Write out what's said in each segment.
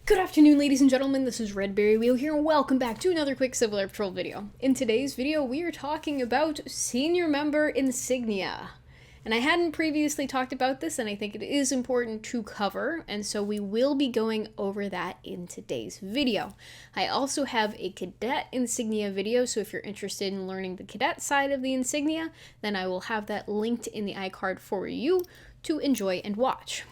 Good afternoon, ladies and gentlemen, this is Redberryweo here, and welcome back to another quick Civil Air Patrol video. In today's video, we are talking about Senior Member Insignia. And I hadn't previously talked about this, and I think it is important to cover, and so we will be going over that in today's video. I also have a Cadet Insignia video, so if you're interested in learning the Cadet side of the Insignia, then I will have that linked in the iCard for you to enjoy and watch.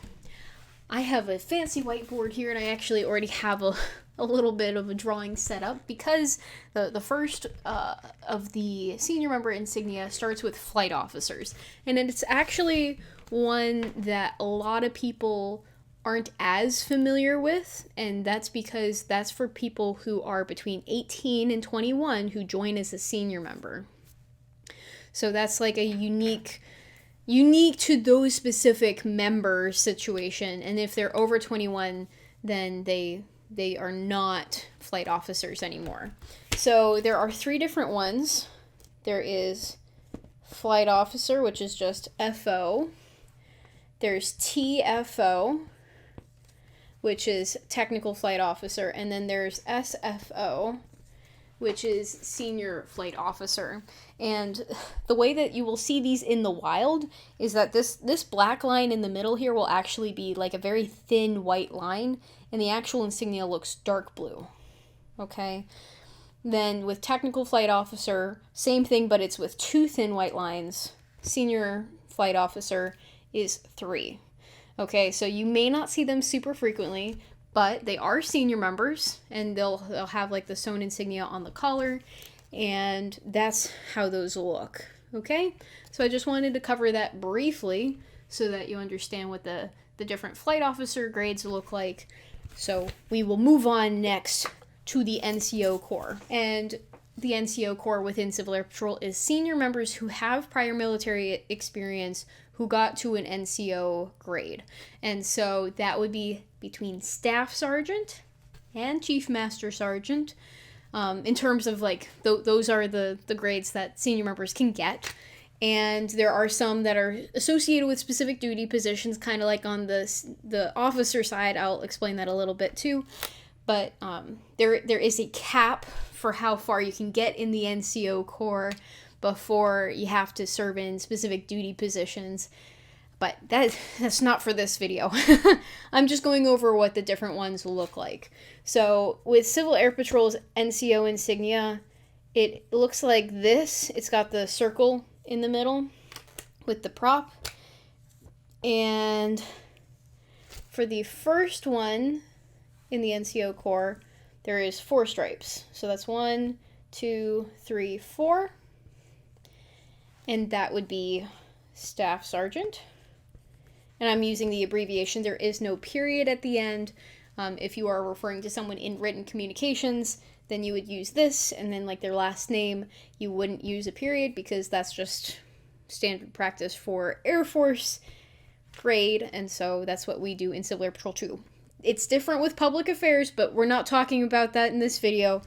I have a fancy whiteboard here, and I actually already have a little bit of a drawing set up because the first of the Senior Member Insignia starts with flight officers. And it's actually one that a lot of people aren't as familiar with, and that's because that's for people who are between 18 and 21 who join as a senior member. So that's like a unique to those specific members situation, and if they're over 21, then they are not flight officers anymore. So there are three different ones. There is flight officer, which is just FO. There's TFO, which is technical flight officer, and then there's SFO, which is senior flight officer. And the way that you will see these in the wild is that this black line in the middle here will actually be like a very thin white line, and the actual insignia looks dark blue. Okay? Then with technical flight officer, same thing, but it's with two thin white lines. Senior flight officer is 3. Okay, so you may not see them super frequently, but they are senior members, and they'll have like the sewn insignia on the collar, and that's how those look. Okay, so I just wanted to cover that briefly so that you understand what the different flight officer grades look like. So we will move on next to the NCO Corps. And the NCO Corps within Civil Air Patrol is senior members who have prior military experience who got to an NCO grade. And so that would be between Staff Sergeant and Chief Master Sergeant. In terms of like, those are the grades that senior members can get. And there are some that are associated with specific duty positions, kind of like on the officer side. I'll explain that a little bit too. But there is a cap for how far you can get in the NCO Corps before you have to serve in specific duty positions. But that's not for this video. I'm just going over what the different ones look like. So with Civil Air Patrol's NCO insignia, it looks like this. It's got the circle in the middle with the prop. And for the first one in the NCO Corps, there is 4 stripes. So that's 1, 2, 3, 4. And that would be Staff Sergeant. And I'm using the abbreviation. There is no period at the end. If you are referring to someone in written communications, then you would use this, and then like their last name, you wouldn't use a period because that's just standard practice for Air Force grade, and so that's what we do in Civil Air Patrol 2. It's different with public affairs, but we're not talking about that in this video.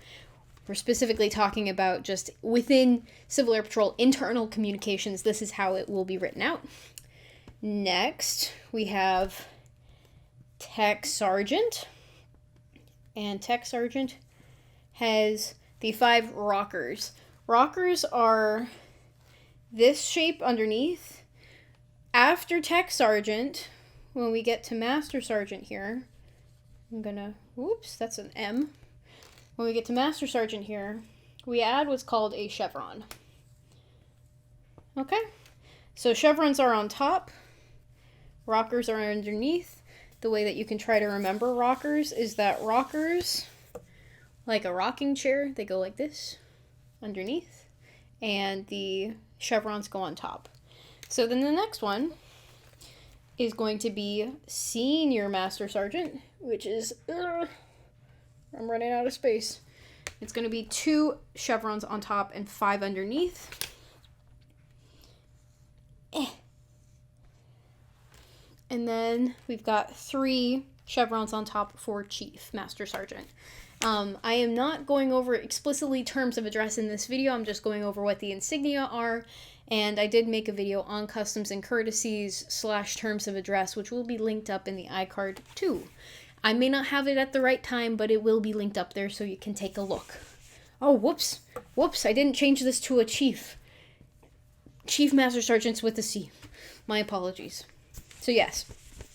We're specifically talking about just within Civil Air Patrol internal communications. This is how it will be written out. Next, we have Tech Sergeant, and Tech Sergeant has the 5 rockers. Rockers are this shape underneath. After Tech Sergeant, when we get to Master Sergeant here, whoops, that's an M. When we get to Master Sergeant here, we add what's called a chevron. Okay, so chevrons are on top. Rockers are underneath. The way that you can try to remember rockers is that rockers, like a rocking chair, they go like this underneath, and the chevrons go on top. So then the next one is going to be Senior Master Sergeant, which is, I'm running out of space. It's going to be 2 chevrons on top and 5 underneath. And then we've got 3 chevrons on top for Chief Master Sergeant. I am not going over explicitly terms of address in this video. I'm just going over what the insignia are. And I did make a video on customs and courtesies / terms of address, which will be linked up in the iCard too. I may not have it at the right time, but it will be linked up there so you can take a look. Oh, whoops. Whoops, I didn't change this to a chief. Chief Master Sergeants with a C. My apologies. So yes,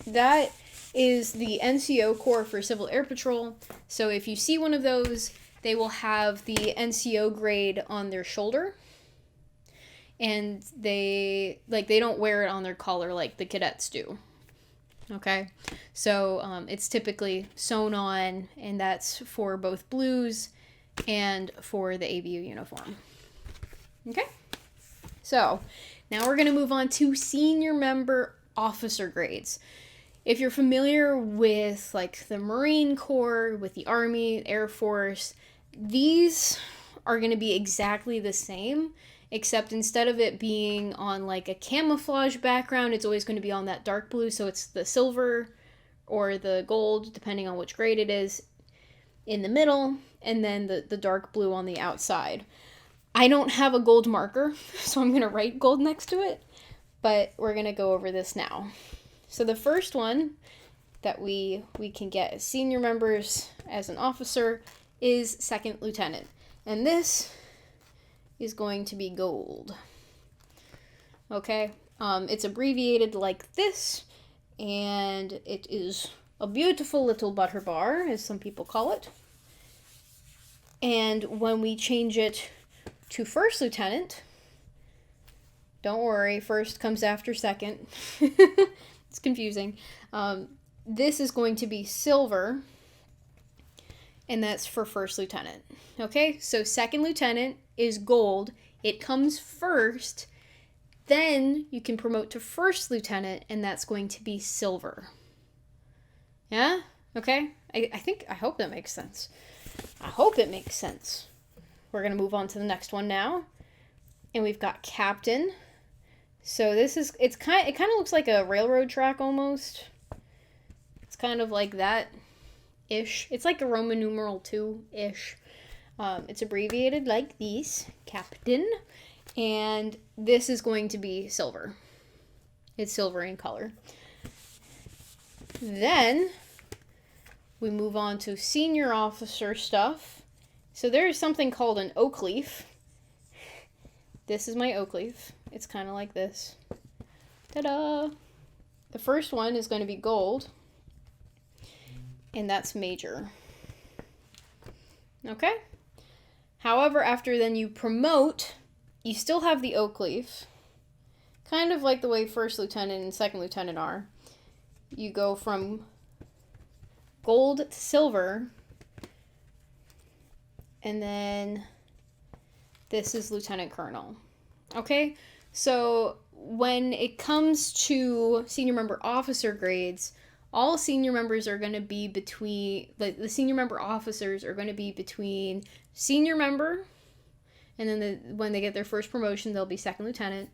that is the NCO Corps for Civil Air Patrol. So if you see one of those, they will have the NCO grade on their shoulder. And they don't wear it on their collar like the cadets do. Okay? So it's typically sewn on, and that's for both blues and for the ABU uniform. Okay? So now we're going to move on to senior member officer grades. If you're familiar with like the Marine Corps, with the Army, Air Force, these are going to be exactly the same, except instead of it being on like a camouflage background, it's always going to be on that dark blue. So it's the silver or the gold, depending on which grade it is, in the middle, and then the dark blue on the outside. I don't have a gold marker, so I'm going to write gold next to it, but we're going to go over this now. So the first one that we can get as senior members as an officer is second lieutenant. And this is going to be gold. Okay? It's abbreviated like this, and it is a beautiful little butter bar, as some people call it. And when we change it to first lieutenant, don't worry, first comes after second. It's confusing. This is going to be silver, and that's for first lieutenant. Okay, so second lieutenant is gold. It comes first. Then you can promote to first lieutenant, and that's going to be silver. Yeah? Okay? I hope that makes sense. I hope it makes sense. We're going to move on to the next one now. And we've got captain. So this is, it kind of looks like a railroad track almost. It's kind of like that-ish. It's like a Roman numeral 2-ish. It's abbreviated like these, captain. And this is going to be silver. It's silver in color. Then we move on to senior officer stuff. So there's something called an oak leaf. This is my oak leaf. It's kind of like this. Ta-da! The first one is going to be gold. And that's major. Okay? However, after then you promote, you still have the oak leaf. Kind of like the way first lieutenant and second lieutenant are. You go from gold to silver. And then this is lieutenant colonel. Okay? So when it comes to senior member officer grades, all senior members are going to be between, the senior member officers are going to be between senior member, and then when they get their first promotion, they'll be second lieutenant,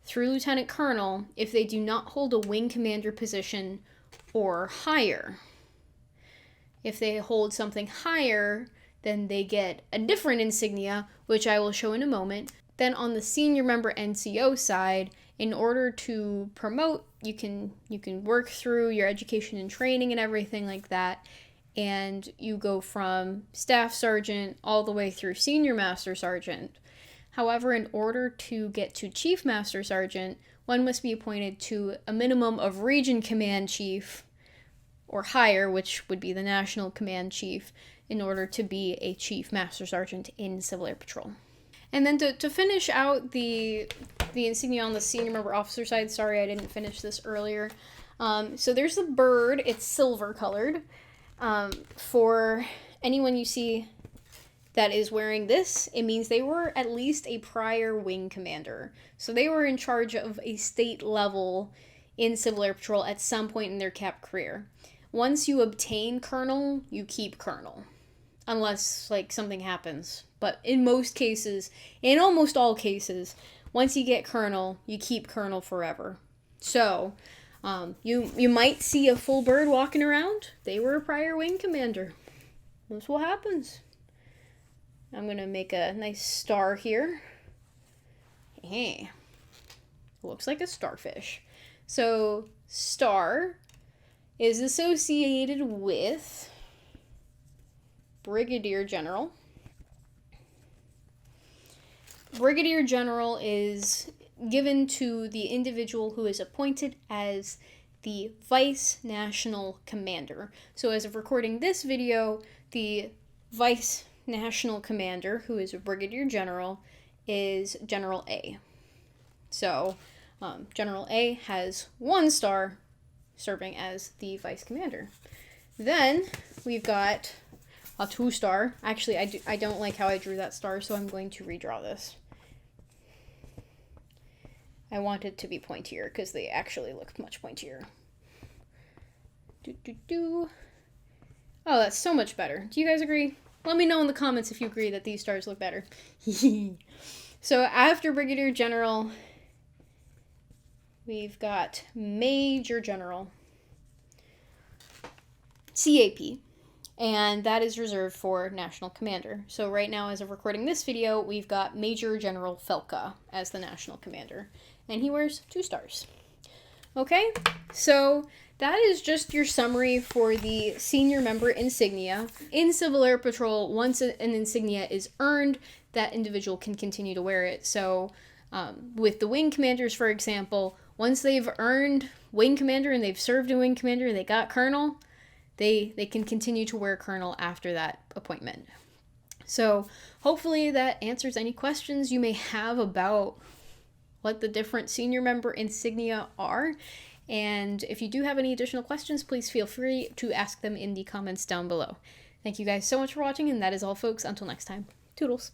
through lieutenant colonel if they do not hold a wing commander position or higher. If they hold something higher, then they get a different insignia, which I will show in a moment. Then on the senior member NCO side, in order to promote, you can work through your education and training and everything like that, and you go from staff sergeant all the way through senior master sergeant. However, in order to get to chief master sergeant, one must be appointed to a minimum of region command chief or higher, which would be the national command chief, in order to be a chief master sergeant in Civil Air Patrol. And then to finish out the insignia on the senior member officer side, sorry I didn't finish this earlier. So there's the bird, it's silver colored. For anyone you see that is wearing this, it means they were at least a prior wing commander. So they were in charge of a state level in Civil Air Patrol at some point in their cap career. Once you obtain colonel, you keep colonel. Unless, like, something happens. But in most cases, in almost all cases, once you get colonel, you keep colonel forever. So, you might see a full bird walking around. They were a prior wing commander. That's what happens. I'm going to make a nice star here. Hey. Looks like a starfish. So, star is associated with Brigadier General. Brigadier General is given to the individual who is appointed as the Vice National Commander. So as of recording this video, the Vice National Commander, who is a Brigadier General, is General A. So General A has 1 star serving as the Vice Commander. Then we've got a 2-star. Actually, I don't like how I drew that star, so I'm going to redraw this. I want it to be pointier because they actually look much pointier. Oh, that's so much better. Do you guys agree? Let me know in the comments if you agree that these stars look better. So after Brigadier General, we've got Major General, CAP, and that is reserved for National Commander. So right now, as of recording this video, we've got Major General Felka as the National Commander, and he wears 2 stars. Okay, so that is just your summary for the senior member insignia. In Civil Air Patrol, once an insignia is earned, that individual can continue to wear it. So with the wing commanders, for example, once they've earned wing commander and they've served a wing commander and they got colonel, they can continue to wear colonel after that appointment. So hopefully that answers any questions you may have about what the different senior member insignia are. And if you do have any additional questions, please feel free to ask them in the comments down below. Thank you guys so much for watching, and that is all, folks. Until next time, toodles.